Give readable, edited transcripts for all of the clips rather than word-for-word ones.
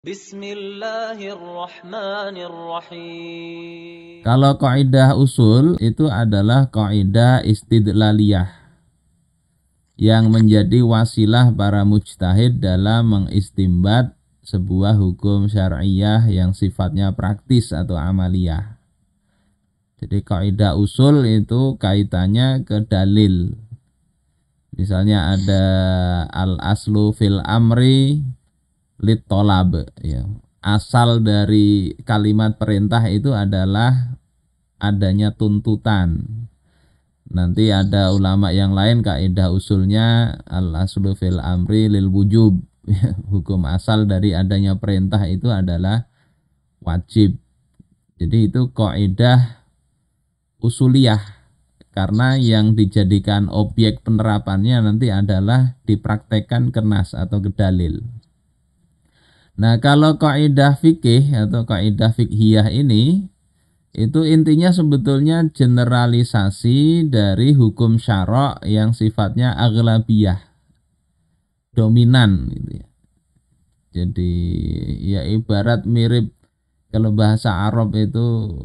Bismillahirrahmanirrahim. Kalau kaidah usul itu adalah kaidah istidlaliyah yang menjadi wasilah para mujtahid dalam mengistimbat sebuah hukum syar'iyah yang sifatnya praktis atau amaliyah. Jadi kaidah usul itu kaitannya ke dalil. Misalnya ada al-aslu fil amri lit tolab, ya. Asal dari kalimat perintah itu adalah adanya tuntutan. Nanti ada ulama yang lain kaidah usulnya al-aslu fil amri lil wujub. Hukum asal dari adanya perintah itu adalah wajib. Jadi itu kaidah usuliyah, karena yang dijadikan objek penerapannya nanti adalah dipraktekkan ke nas atau ke dalil. Nah, kalau kaidah fikih atau kaidah fikhiyah ini itu intinya sebetulnya generalisasi dari hukum syara' yang sifatnya aghlabiyah, dominan gitu ya. Jadi ya ibarat mirip kalau bahasa Arab itu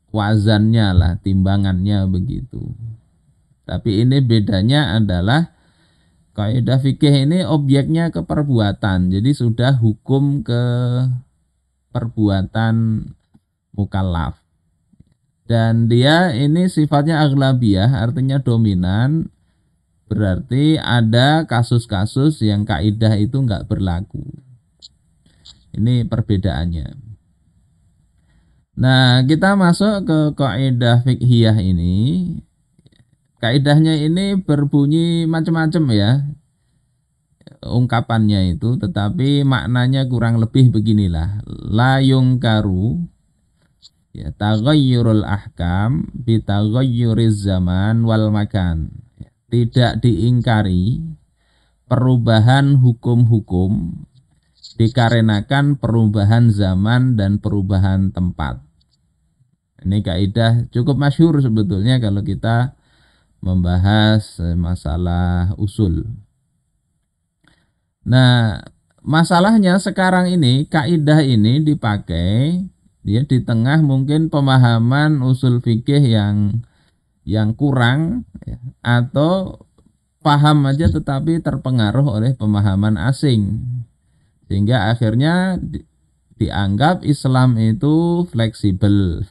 wazannya lah, timbangannya begitu. Tapi ini bedanya adalah kaidah fikih ini objeknya ke perbuatan. Jadi sudah hukum ke perbuatan mukallaf. Dan dia ini sifatnya aghlabiyah, artinya dominan. Berarti ada kasus-kasus yang kaidah itu enggak berlaku. Ini perbedaannya. Nah, kita masuk ke kaidah fikhiyah ini. Kaidahnya ini berbunyi macam-macam ya ungkapannya itu, tetapi maknanya kurang lebih beginilah. La yungkaru ya taghayyurul ahkam bi taghayyuriz zaman wal makan. Tidak diingkari perubahan hukum-hukum dikarenakan perubahan zaman dan perubahan tempat. Ini kaidah cukup masyhur sebetulnya kalau kita membahas masalah usul. Nah, masalahnya sekarang ini kaidah ini dipakai dia di tengah mungkin pemahaman usul fikih yang kurang ya, atau paham aja tetapi terpengaruh oleh pemahaman asing. Sehingga akhirnya dianggap Islam itu fleksibel.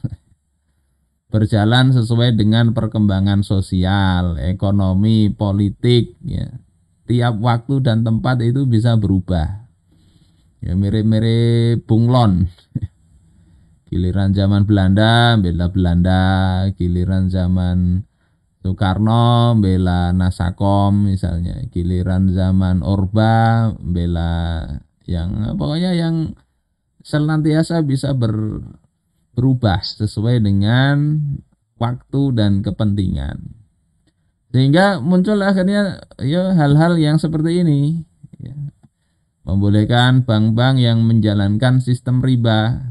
Berjalan sesuai dengan perkembangan sosial, ekonomi, politik ya. Tiap waktu dan tempat itu bisa berubah. Ya mirip-mirip bunglon. Giliran zaman Belanda bela Belanda, giliran zaman Soekarno bela Nasakom misalnya, giliran zaman Orba bela yang pokoknya yang senantiasa bisa berubah sesuai dengan waktu dan kepentingan. Sehingga muncul akhirnya ya hal-hal yang seperti ini ya. Membolehkan bank-bank yang menjalankan sistem riba.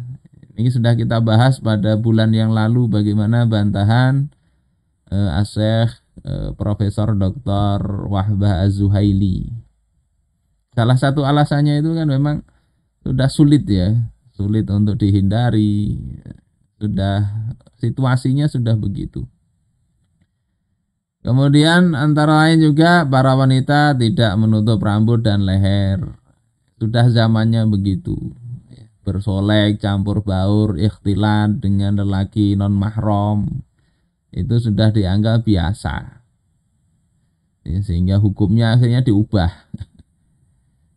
Ini sudah kita bahas pada bulan yang lalu bagaimana bantahan Asy Profesor Dr. Wahbah Az-Zuhaili. Salah satu alasannya itu kan memang sudah sulit ya, sulit untuk dihindari. Sudah situasinya sudah begitu. Kemudian antara lain juga para wanita tidak menutup rambut dan leher. Sudah zamannya begitu. Bersolek, campur baur, ikhtilat dengan lelaki non mahram itu sudah dianggap biasa. Ya, sehingga hukumnya akhirnya diubah.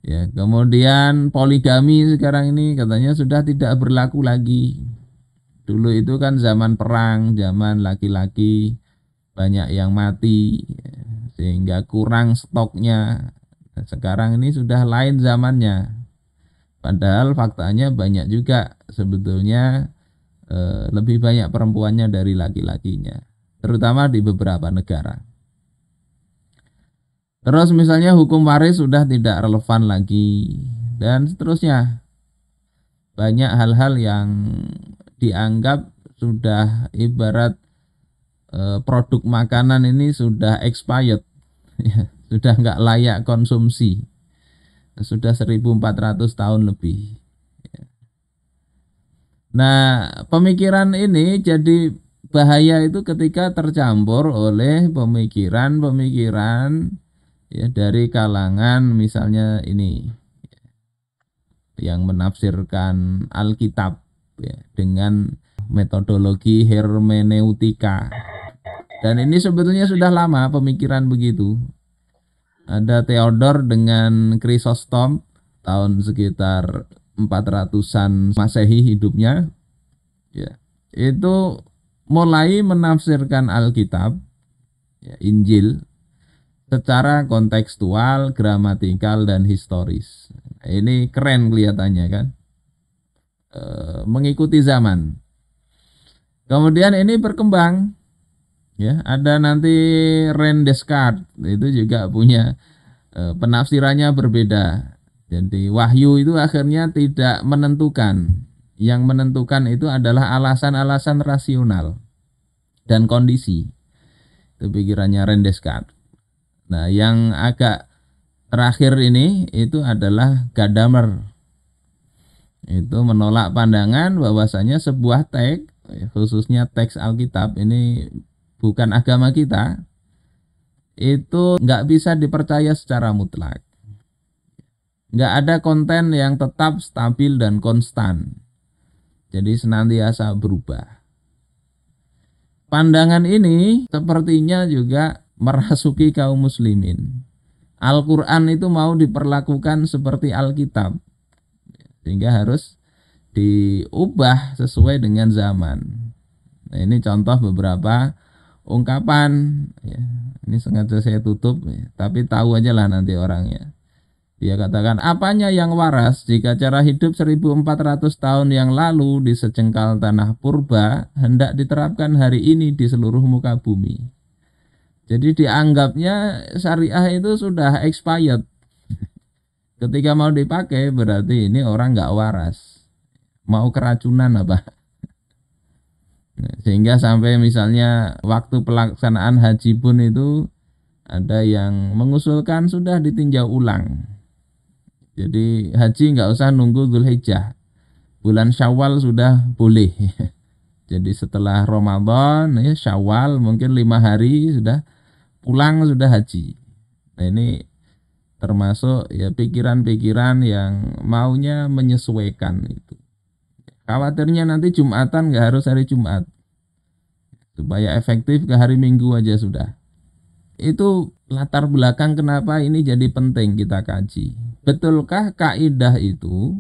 Ya, kemudian poligami sekarang ini katanya sudah tidak berlaku lagi. Dulu itu kan zaman perang, zaman laki-laki banyak yang mati sehingga kurang stoknya. Nah, sekarang ini sudah lain zamannya. Padahal faktanya banyak juga sebetulnya lebih banyak perempuannya dari laki-lakinya, terutama di beberapa negara. Terus misalnya hukum waris sudah tidak relevan lagi dan seterusnya. Banyak hal-hal yang dianggap sudah ibarat produk makanan ini sudah expired, sudah nggak layak konsumsi, sudah 1400 tahun lebih. Nah, pemikiran ini jadi bahaya itu ketika tercampur oleh pemikiran-pemikiran ya dari kalangan misalnya ini yang menafsirkan Alkitab ya, dengan metodologi hermeneutika. Dan ini sebetulnya sudah lama pemikiran begitu. Ada Theodor dengan Chrysostom tahun sekitar 400-an Masehi hidupnya. Ya, itu mulai menafsirkan Alkitab, ya, Injil secara kontekstual, gramatikal dan historis. Ini keren kelihatannya kan, mengikuti zaman. Kemudian ini berkembang, ya ada nanti René Descartes itu juga punya penafsirannya berbeda. Jadi wahyu itu akhirnya tidak menentukan. Yang menentukan itu adalah alasan-alasan rasional dan kondisi. Itu pikirannya René Descartes. Nah, yang agak terakhir ini itu adalah Gadamer. Itu menolak pandangan bahwasanya sebuah teks, khususnya teks Alkitab ini bukan agama kita, itu nggak bisa dipercaya secara mutlak. Nggak ada konten yang tetap stabil dan konstan. Jadi senantiasa berubah. Pandangan ini sepertinya juga merasuki kaum muslimin. Al-Quran itu mau diperlakukan seperti Alkitab. Sehingga harus diubah sesuai dengan zaman. Nah, ini contoh beberapa ungkapan. Ya, ini sengaja saya tutup, ya, tapi tahu aja lah nanti orangnya. Dia katakan, apanya yang waras jika cara hidup 1400 tahun yang lalu di secengkal tanah purba hendak diterapkan hari ini di seluruh muka bumi. Jadi dianggapnya syariah itu sudah expired. Ketika mau dipakai berarti ini orang nggak waras. Mau keracunan apa? Sehingga sampai misalnya waktu pelaksanaan haji pun itu ada yang mengusulkan sudah ditinjau ulang. Jadi haji nggak usah nunggu Dzulhijjah, bulan Syawal sudah boleh. Jadi setelah Ramadan ya Syawal mungkin 5 hari sudah pulang sudah haji. Nah ini termasuk ya pikiran-pikiran yang maunya menyesuaikan itu. Khawatirnya nanti Jumatan nggak harus hari Jumat, supaya efektif ke hari Minggu aja sudah. Itu latar belakang kenapa ini jadi penting kita kaji. Betulkah kaidah itu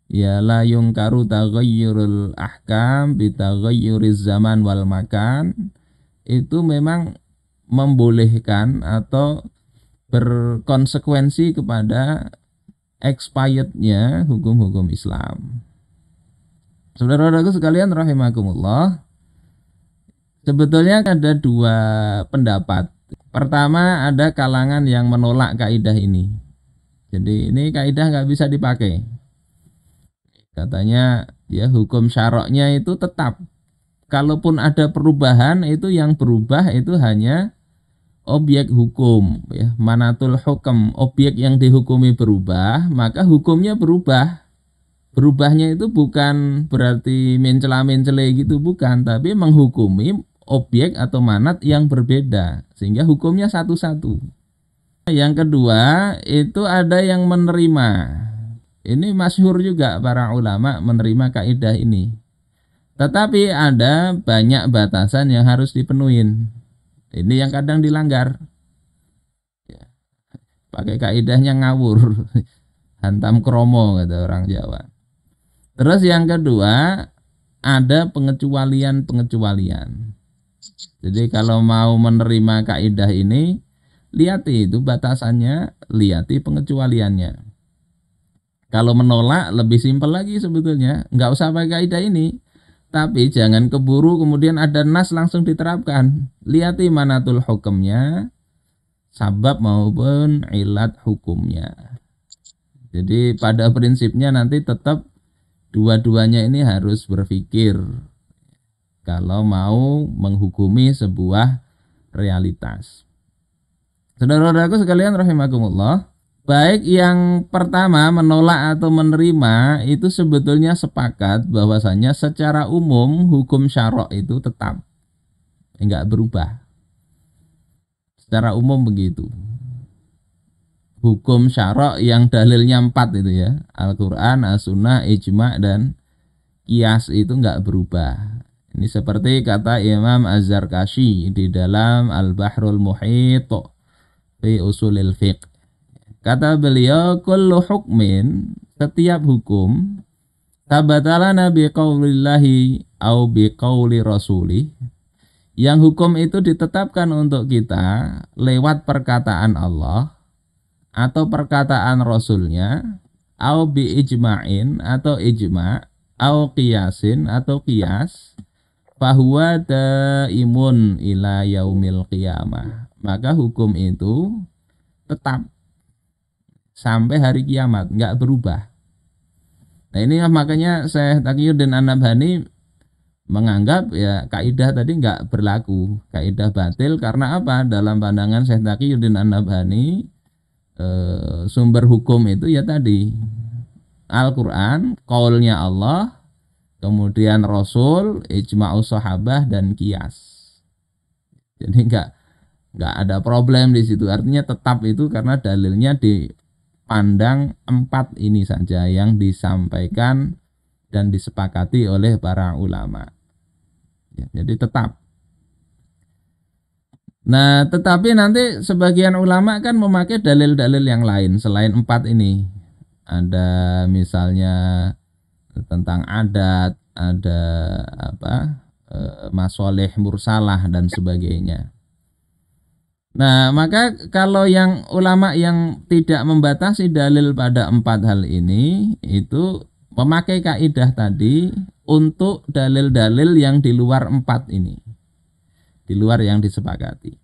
ya la yungkaru taghayyurul ahkam bitaghayyuriz zaman wal makan, itu memang membolehkan atau berkonsekuensi kepada expirednya hukum-hukum Islam. Saudara-saudaraku sekalian rahimakumullah, sebetulnya ada dua pendapat. Pertama, ada kalangan yang menolak kaidah ini. Jadi ini kaidah nggak bisa dipakai. Katanya ya hukum syaroknya itu tetap. Kalaupun ada perubahan itu yang berubah itu hanya objek hukum. Ya, manatul hukum, objek yang dihukumi berubah, maka hukumnya berubah. Berubahnya itu bukan berarti mencela-mencele gitu, bukan, tapi menghukumi objek atau manat yang berbeda sehingga hukumnya satu-satu. Yang kedua itu ada yang menerima. Ini masyhur juga para ulama menerima kaidah ini. Tetapi ada banyak batasan yang harus dipenuhin. Ini yang kadang dilanggar. Ya, pakai kaidahnya ngawur. Hantam kromo kata orang Jawa. Terus yang kedua ada pengecualian-pengecualian. Jadi kalau mau menerima kaidah ini, lihati itu batasannya, lihati pengecualiannya. Kalau menolak lebih simpel lagi sebetulnya, nggak usah pakai kaidah ini. Tapi jangan keburu kemudian ada nas langsung diterapkan. Lihati manatul hukumnya, sabab maupun ilat hukumnya. Jadi pada prinsipnya nanti tetap dua-duanya ini harus berpikir kalau mau menghukumi sebuah realitas. Saudara-saudaraku sekalian rahimakumullah, Baik yang pertama menolak atau menerima itu sebetulnya sepakat bahwasanya secara umum hukum syarok itu tetap enggak berubah. Secara umum begitu. Hukum syarok yang dalilnya 4 itu ya, Al-Quran, As-Sunnah, Ijma' dan Qiyas itu enggak berubah. Ini seperti kata Imam Az-Zarkashi di dalam Al-Bahrul Muhit fi Usulil Fiqh. Kata beliau, kullu hukmin, setiap hukum, tabatalana biqaulillahi au biqauli rasulih, yang hukum itu ditetapkan untuk kita lewat perkataan Allah atau perkataan Rasulnya, au bi ijma'in atau ijma', au qiyasin atau qiyas, fahuwa daimun ila yaumil qiyamah. Maka hukum itu tetap sampai hari kiamat, nggak berubah. Nah ini makanya Syekh Taqiyuddin An-Nabhani menganggap ya kaidah tadi nggak berlaku, kaidah batil karena apa? Dalam pandangan Syekh Taqiyuddin An-Nabhani sumber hukum itu ya tadi Al-Quran, qaulnya Allah, kemudian Rasul, ijma'us sahabah dan qiyas. Jadi nggak ada problem di situ. Artinya tetap itu karena dalilnya dipandang 4 ini saja yang disampaikan dan disepakati oleh para ulama. Ya, jadi tetap. Nah, tetapi nanti sebagian ulama kan memakai dalil-dalil yang lain selain 4 ini. Ada misalnya tentang adat, ada masoleh mursalah dan sebagainya. Nah, maka kalau yang ulama yang tidak membatasi dalil pada 4 hal ini itu memakai kaidah tadi untuk dalil-dalil yang di luar 4 ini, di luar yang disepakati.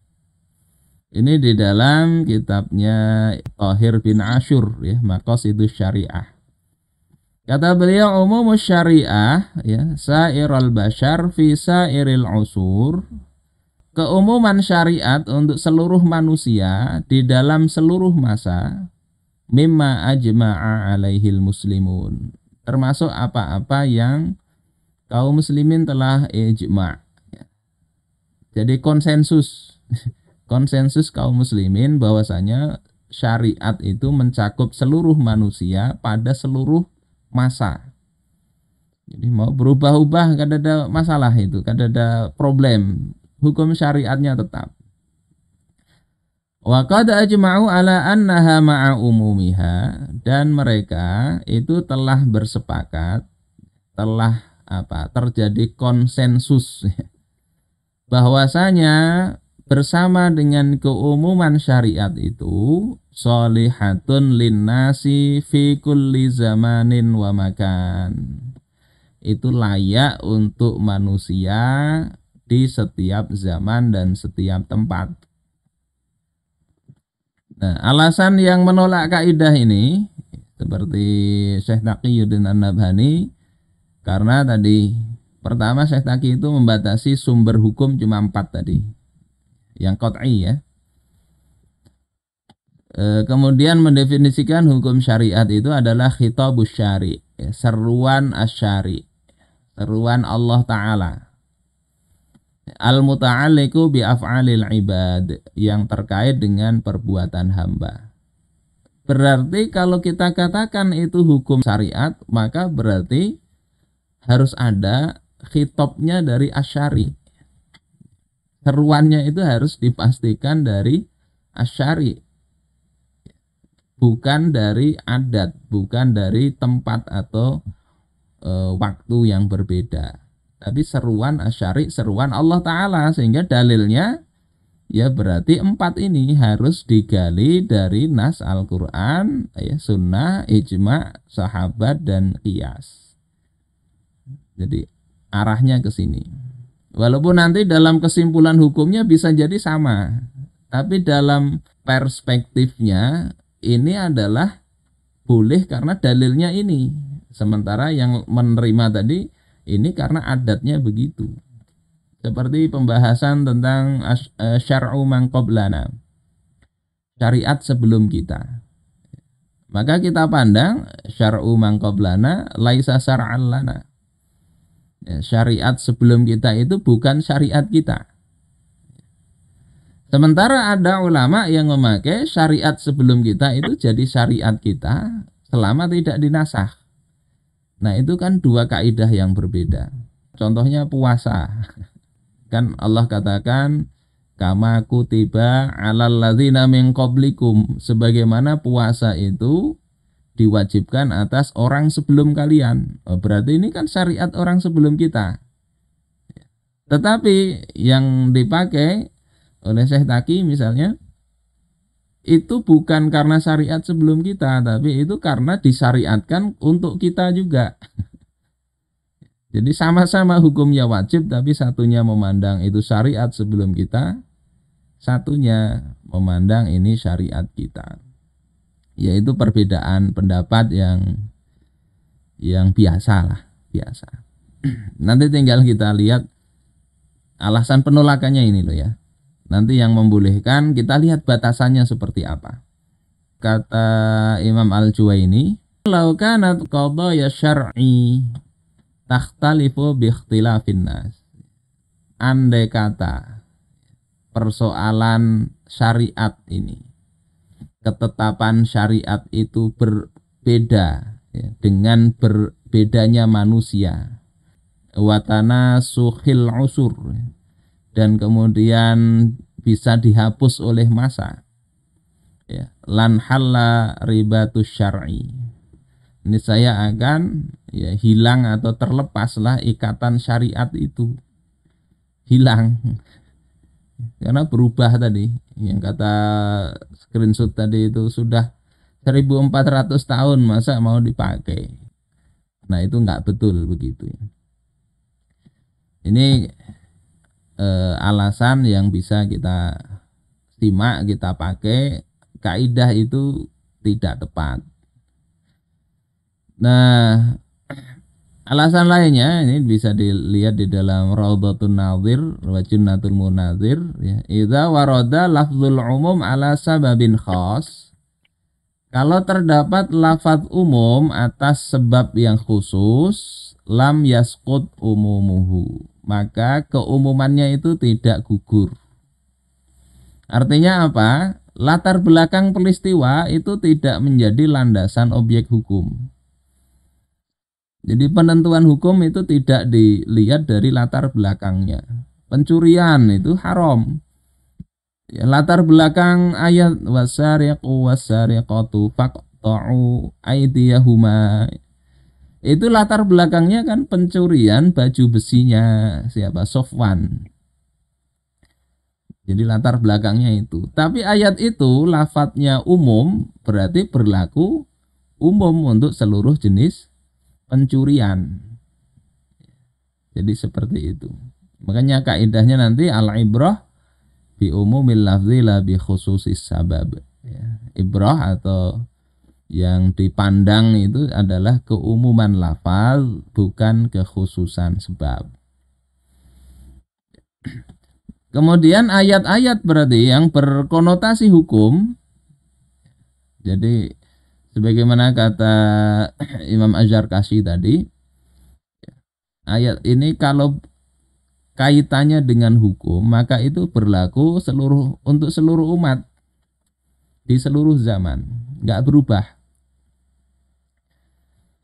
Ini di dalam kitabnya Thahir bin Ashur ya, Maqasidus Syariah. Kata beliau, umumus syariah ya, sairul bashar fi sairil usur. Keumuman syariat untuk seluruh manusia di dalam seluruh masa, mimma ajma'a alaihil muslimun, termasuk apa-apa yang kaum muslimin telah ijma'. Jadi konsensus kaum muslimin bahwasanya syariat itu mencakup seluruh manusia pada seluruh masa. Jadi mau berubah-ubah kan ada masalah itu, kan ada problem. Hukum syariatnya tetap. Wa qad ajma'u ala annaha ma'a umumiha, dan mereka itu telah bersepakat, telah terjadi konsensus bahwasanya bersama dengan keumuman syariat itu sholihatun linnasi fi kulli zamanin wa makan. Itu layak untuk manusia di setiap zaman dan setiap tempat. Nah, alasan yang menolak kaidah ini seperti Syekh Taqiyuddin An-Nabhani, karena tadi pertama Syekh Taqi itu membatasi sumber hukum cuma 4 tadi, yang qat'i ya. Kemudian mendefinisikan hukum syariat itu adalah khitabus syari', seruan asyari', seruan Allah Ta'ala. Al-muta'alliqu bi af'alil ibad, yang terkait dengan perbuatan hamba. Berarti kalau kita katakan itu hukum syariat, maka berarti harus ada khitabnya dari asyari. Seruannya itu harus dipastikan dari asyari, bukan dari adat, bukan dari tempat atau waktu yang berbeda. Tapi seruan asyari, seruan Allah Ta'ala, sehingga dalilnya ya berarti 4 ini harus digali dari nas Al-Quran, ya, sunnah, ijma', sahabat, dan qiyas. Jadi arahnya ke sini. Walaupun nanti dalam kesimpulan hukumnya bisa jadi sama, tapi dalam perspektifnya ini adalah boleh karena dalilnya ini. Sementara yang menerima tadi ini karena adatnya begitu. Seperti pembahasan tentang syar'u man qablana, syariat sebelum kita. Maka kita pandang syar'u man qablana laisa syar'an lana. Ya, syariat sebelum kita itu bukan syariat kita. Sementara ada ulama yang memakai syariat sebelum kita itu jadi syariat kita selama tidak dinasakh. Nah, itu kan dua kaidah yang berbeda. Contohnya puasa. Kan Allah katakan kama kutiba 'alal ladzina min qablikum, sebagaimana puasa itu diwajibkan atas orang sebelum kalian. Oh, berarti ini kan syariat orang sebelum kita. Tetapi yang dipakai oleh Syekh Taki misalnya itu bukan karena syariat sebelum kita, tapi itu karena disyariatkan untuk kita juga. Jadi sama-sama hukumnya wajib, tapi satunya memandang itu syariat sebelum kita, satunya memandang ini syariat kita. Yaitu perbedaan pendapat yang biasa lah, biasa. Nanti tinggal kita lihat alasan penolakannya ini loh ya. Nanti yang membolehkan kita lihat batasannya seperti apa. Kata Imam Al-Juwaini, "Lau kanat qadaya syar'i takhtalifu bi ikhtilafin nas." Andai kata persoalan syariat ini, ketetapan syariat itu berbeda ya, dengan berbedanya manusia, watana sukhil usur, dan kemudian bisa dihapus oleh masa, ya, lan halla ribatus syar'i, ini saya akan ya, hilang atau terlepaslah ikatan syariat itu, hilang karena berubah tadi. Yang kata screenshot tadi itu sudah 1400 tahun masa mau dipakai. Nah, itu enggak betul begitu. Ini alasan yang bisa kita simak, kita pakai. Kaidah itu tidak tepat. Nah, alasan lainnya ini bisa dilihat di dalam Raudhatun Nadhir wa Jannatul Munadhir ya. Idza warada lafzul umum ala sababin khas. Kalau terdapat lafaz umum atas sebab yang khusus, lam yasqut umumuhu, maka keumumannya itu tidak gugur. Artinya apa? Latar belakang peristiwa itu tidak menjadi landasan objek hukum. Jadi penentuan hukum itu tidak dilihat dari latar belakangnya. Pencurian itu haram. Ya, latar belakang ayat wasariqu wasariqatu faqta'u aydiyahuma, itu latar belakangnya kan pencurian baju besinya siapa? Sofwan. Jadi latar belakangnya itu. Tapi ayat itu lafadznya umum, berarti berlaku umum untuk seluruh jenis pencurian. Jadi seperti itu. Makanya kaidahnya nanti al-ibrah bi umumil lafzi la bi khususis sabab. Ya, ibrah atau yang dipandang itu adalah keumuman lafaz, bukan kekhususan sebab. Kemudian ayat-ayat berarti yang berkonotasi hukum. Jadi sebagaimana kata Imam Az-Zarkashi tadi, ayat ini kalau kaitannya dengan hukum, maka itu berlaku untuk seluruh umat di seluruh zaman, nggak berubah.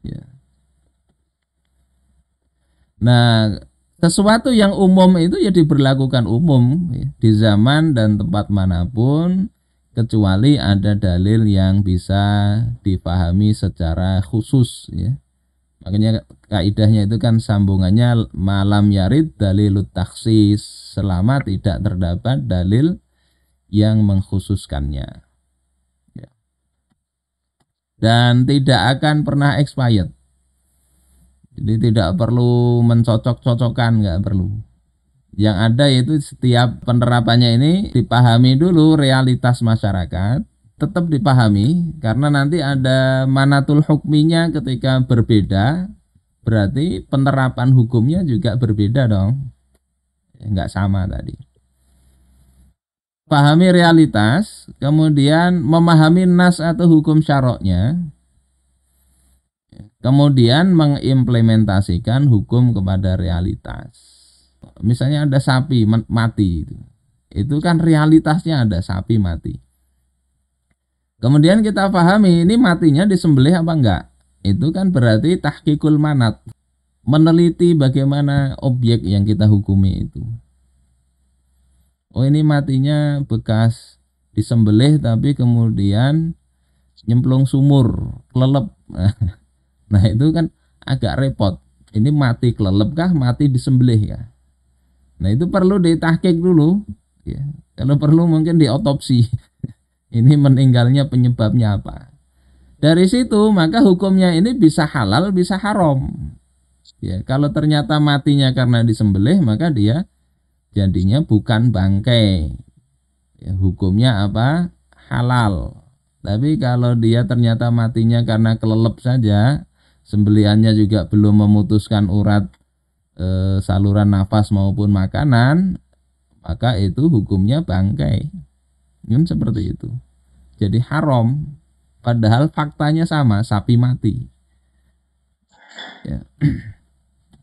Ya. Nah, sesuatu yang umum itu ya diberlakukan umum ya, di zaman dan tempat manapun, kecuali ada dalil yang bisa dipahami secara khusus ya. Makanya kaidahnya itu kan sambungannya malam yarid dalilut takhsis, selama tidak terdapat dalil yang mengkhususkannya ya. Dan tidak akan pernah expired. Jadi tidak perlu mencocok-cocokkan, nggak perlu. Yang ada itu setiap penerapannya ini dipahami dulu realitas masyarakat, tetap dipahami, karena nanti ada manatul hukminya ketika berbeda, berarti penerapan hukumnya juga berbeda dong, nggak sama tadi. pahami realitas, kemudian memahami nas atau hukum syaroknya, kemudian mengimplementasikan hukum kepada realitas. Misalnya ada sapi mati, itu kan realitasnya ada sapi mati. Kemudian kita pahami ini matinya disembelih apa enggak. Itu kan berarti tahqiqul manat, meneliti bagaimana objek yang kita hukumi itu. Oh ini matinya bekas disembelih tapi kemudian nyemplung sumur, kelelep. Nah itu kan agak repot. Ini mati kelelep kah, mati disembelih kah? Nah itu perlu ditahqiq dulu. Ya. Kalau perlu mungkin diotopsi. Ini meninggalnya penyebabnya apa? Dari situ maka hukumnya ini bisa halal, bisa haram. Ya, kalau ternyata matinya karena disembelih maka dia jadinya bukan bangkai. Ya, hukumnya apa? Halal. Tapi kalau dia ternyata matinya karena kelelep saja, sembelihannya juga belum memutuskan urat saluran nafas maupun makanan, maka itu hukumnya bangkai. Kan seperti itu. Jadi haram, padahal faktanya sama, sapi mati. Ya.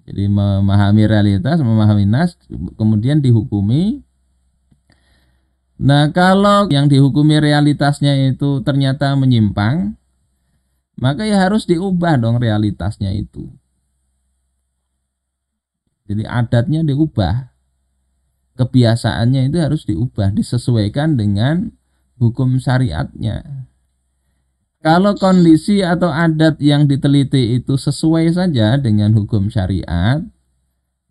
Jadi memahami realitas, memahami nas, kemudian dihukumi. Nah kalau yang dihukumi realitasnya itu ternyata menyimpang, maka ya harus diubah dong realitasnya itu. Jadi adatnya diubah, kebiasaannya itu harus diubah, disesuaikan dengan hukum syariatnya. Kalau kondisi atau adat yang diteliti itu sesuai saja dengan hukum syariat,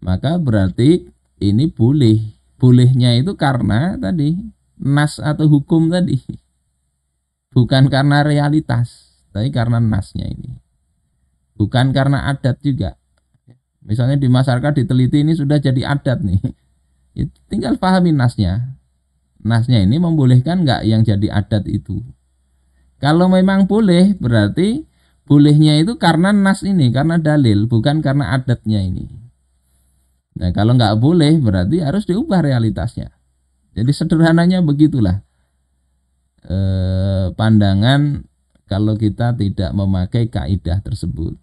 maka berarti ini boleh. Bolehnya itu karena tadi nas atau hukum tadi, bukan karena realitas, tapi karena nasnya ini, bukan karena adat juga. Misalnya di masyarakat diteliti ini sudah jadi adat nih, ya, tinggal pahami nasnya. Nasnya ini membolehkan nggak yang jadi adat itu? Kalau memang boleh, berarti bolehnya itu karena nas ini, karena dalil, bukan karena adatnya ini. Nah kalau nggak boleh, berarti harus diubah realitasnya. Jadi sederhananya begitulah pandangan kalau kita tidak memakai kaidah tersebut.